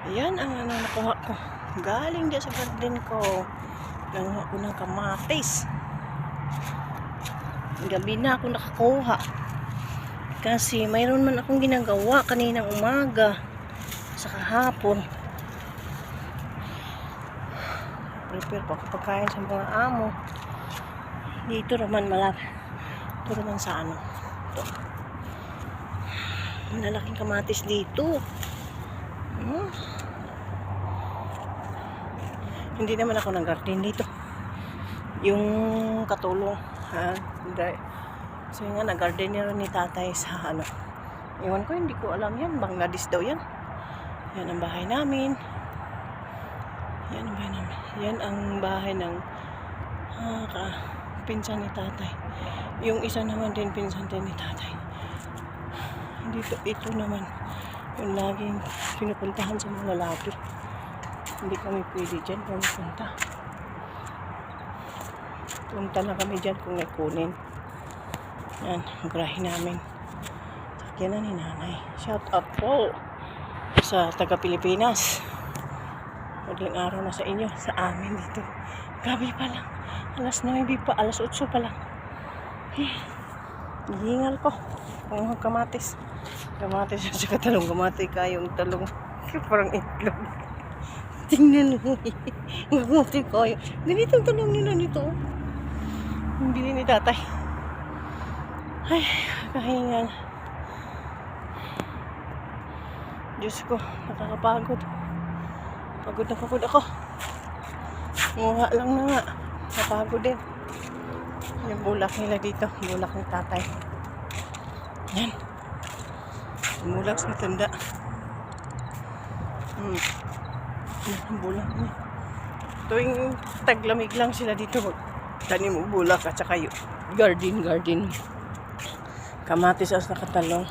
Ayan ang nakuha ko. Galing dyan sa garden ko. Nanguha ko ng kamatis. Gabi na ako nakakuha. Kasi mayroon man akong ginagawa kaninang umaga. Sa kahapon. Prepare pa ako pagkain sa mga amo. Dito naman malapit. Ito naman sa ano. Ito. Malalaking kamatis dito. Hindi naman ako ng garden dito. Yung katulong. So nga, nag-gardener ni tatay sa ano. Iwan ko, hindi ko alam yan. Bangladesh daw yan. Yan ang bahay namin. Yan ang bahay namin. Yan ang bahay ng pinsan ni tatay. Yung isa naman din pinsan din ni tatay. Dito, ito naman yung laging pinupuntahan sa mga lalaki. Hindi kami pwede dyan pumunta. Punta na kami dyan kung ikunin. Yan, ang grahe namin. Sakyan na ni nanay. Shout out po sa taga Pilipinas. Madaling araw na sa inyo, sa amin dito. Gabi pa lang. Alas 9 pa, alas 8 pa lang. Hihingal ko. Ang kamatis. Kamatis at saka talong. Kamatay kayong talong. Parang itlog. Tingnan mo. Kamatay kayo. Ganito ang talong nila nito. Yung bili ni tatay. Ay, kahingal. Diyos ko, nakakapagod. Pagod na pagod ako. Nguha lang na nga. Napagod din. Yung bulak nila dito. Bulak ng tatay. Yan. Bulak sa tanda. Yan ang bulak niya. Tuwing taglamig lang sila dito. Tanim mo bulak at saka yung garden. Kamatis as nakatalong.